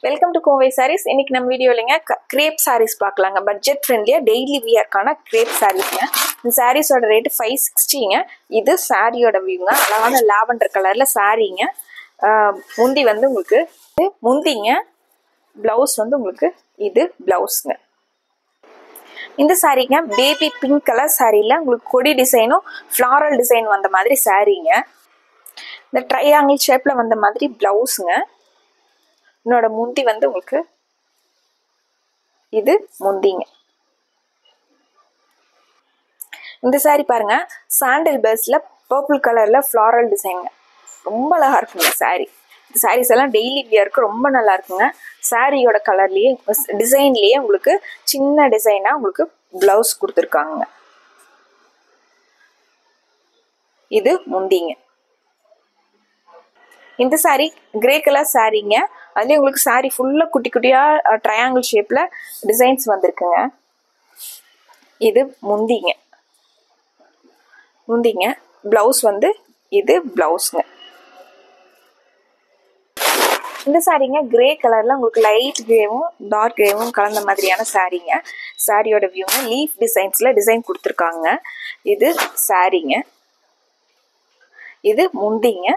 Welcome to Kovai saris. இன்னைக்கு நம்ம வீடியோலங்க grape saris பார்க்கலாங்க. பட்ஜெட் ஃப்ரெண்ட்லியா டெய்லி வியர்க்கான கிரேப் சாரீஸ்ங்க. இந்த சாரீஸோட ரேட்டு 560ங்க. இது சாரியோட வியூங்க. அழகான லாவெண்டர் கலர்ல சாரீங்க. முந்தி வந்து உங்களுக்கு முந்திங்க. பிளவுஸ் வந்து உங்களுக்கு இது பிளவுஸ்ங்க. இந்த சாரீங்க பேபி பிங்க் கலர் சாரியில் உங்களுக்கு கொடி டிசைனும் ஃப்ளாரல் டிசைன் வந்த மாதிரி சாரீங்க. இந்த ட்ரையாங்கிள் ஷேப்பில் வந்த மாதிரி பிளவுஸுங்க. என்னோட முந்தி வந்து உங்களுக்கு இது முந்திங்க. இந்த சாரி பாருங்க, சாண்டில் பேஸ்ல பர்பிள் கலர்ல ஃப்ளாரல் டிசைனுங்க. ரொம்ப அழகா இருக்குங்க சாரி. இந்த சாரீஸ் எல்லாம் டெய்லி வியருக்கு ரொம்ப நல்லா இருக்குங்க. சாரியோட கலர்லயே டிசைன்லயே உங்களுக்கு சின்ன டிசைனா உங்களுக்கு பிளவுஸ் கொடுத்துருக்காங்க. இது முந்திங்க. இந்த சாரி கிரே கலர் சாரீங்க. அதுலேயே உங்களுக்கு சாரி ஃபுல்லாக குட்டி குட்டியாக ட்ரையாங்கிள் ஷேப்பில் டிசைன்ஸ் வந்திருக்குங்க. இது முந்திங்க. முந்திங்க. ப்ளவுஸ் வந்து இது ப்ளவுஸுங்க. இந்த சாரீங்க கிரே கலரில் உங்களுக்கு லைட் கிரேவும் டார்க் கிரேவும் கலந்த மாதிரியான சாரீங்க. சாரியோட வியூங்க லீஃப் டிசைன்ஸில் டிசைன் கொடுத்துருக்காங்க. இது சாரீங்க. இது முந்திங்க.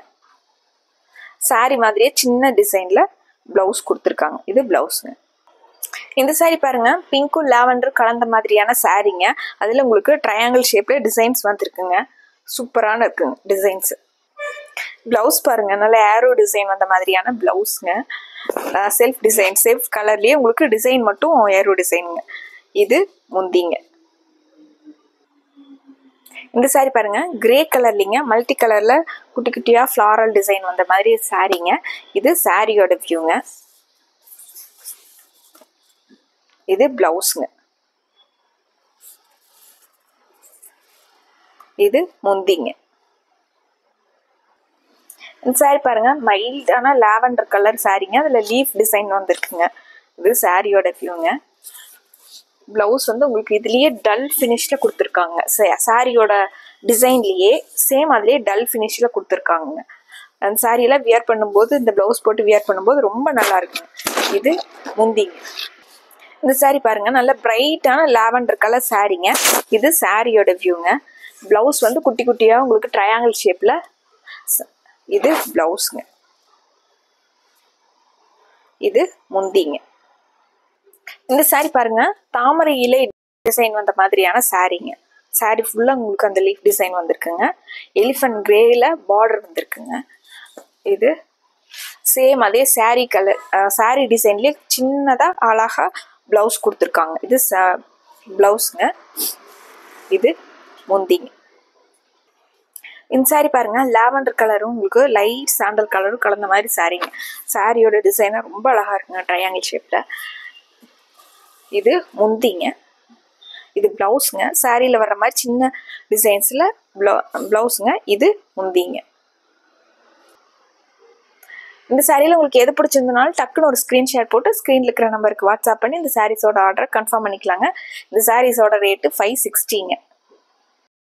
சாரி மாதிரியே சின்ன டிசைன்ல பிளவுஸ் கொடுத்துருக்காங்க. இது பிளவுஸுங்க. இந்த சாரி பாருங்க, பிங்க்கும் லாவெண்டரும் கலந்த மாதிரியான சாரீங்க. அதுல உங்களுக்கு ட்ரையாங்கிள் ஷேப்ல டிசைன்ஸ் வந்துருக்குங்க. சூப்பரான இருக்குங்க டிசைன்ஸ். பிளவுஸ் பாருங்க, நல்ல ஏரோ டிசைன் வந்த மாதிரியான பிளவுஸ்ங்க. செல்ஃப் டிசைன் செல்ஃப் கலர்லயே உங்களுக்கு டிசைன் மட்டும் ஏரோ டிசைனுங்க. இது முந்திங்க. இந்த சாரி பாருங்க, கிரே கலர்லிங்க மல்டி கலர்ல குட்டி குட்டியா ஃப்ளாரல் டிசைன் வந்த மாதிரி சாரீங்க. இது சாரியோட வியூங்க. இது பிளவுஸ்ங்க. இது முந்திங்க. இந்த சாரி பாருங்க, மைல்டான லாவெண்டர் கலர் சாரீங்க. அதுல லீஃப் டிசைன் வந்துருக்குங்க. இது சாரியோட வியூங்க. பிளவுஸ் வந்து உங்களுக்கு இதுலயே டல் ஃபினிஷ்ல கொடுத்துருக்காங்க. சாரியோட டிசைன்லயே சேம் அதுலயே டல் ஃபினிஷ்ல கொடுத்துருக்காங்க. அந்த சாரியெல்லாம் வியர் பண்ணும்போது, இந்த பிளவுஸ் போட்டு வியர் பண்ணும்போது ரொம்ப நல்லா இருக்குங்க. இது முந்திங்க. இந்த சாரி பாருங்க, நல்ல பிரைட்டான லாவெண்டர் கலர் சாரீங்க. இது சாரியோட வியூங்க. பிளவுஸ் வந்து குட்டி குட்டியா உங்களுக்கு ட்ரையாங்கிள் ஷேப்ல. இது பிளவுஸ்ங்க. இது முந்திங்க. இந்த சாரி பாருங்க, தாமரை இலை டிசைன் வந்த மாதிரியான சாரீங்க. சாரி ஃபுல்லா உங்களுக்கு அந்த லீஃப் டிசைன் வந்திருக்குங்க. எலிஃபண்ட் கிரேல பார்டர் வந்திருக்குங்க. இது சேம் அதே சாரி கலர் சாரி டிசைன்லயே சின்னதா அழகா பிளவுஸ் கொடுத்துருக்காங்க. இது பிளவுஸ்ங்க. இது முந்திங்க. இந்த சாரி பாருங்க, லாவெண்டர் கலரும் உங்களுக்கு லைட் சாண்டல் கலரும் கலந்த மாதிரி சாரீங்க. சாரியோட டிசைனா ரொம்ப அழகா இருக்குங்க ட்ரையாங்கிள் ஷேப்ல. இது முந்திங்க. இது பிளவுஸ்ங்க. சாரியில வர்ற மாதிரி சின்ன டிசைன்ஸ்ல பிளவுஸ்ங்க. இது முந்திங்க. இந்த சாரியில உங்களுக்கு எது பிடிச்சிருந்தனாலும் டக்குன்னு ஒரு ஸ்கிரீன்ஷாட் போட்டு ஸ்கிரீன்ல இருக்கிற நம்பருக்கு வாட்ஸ்அப் பண்ணி இந்த சாரீஸோட ஆர்டரை கன்ஃபார்ம் பண்ணிக்கலாங்க. இந்த சாரீஸோட ரேட்டு 560ங்க.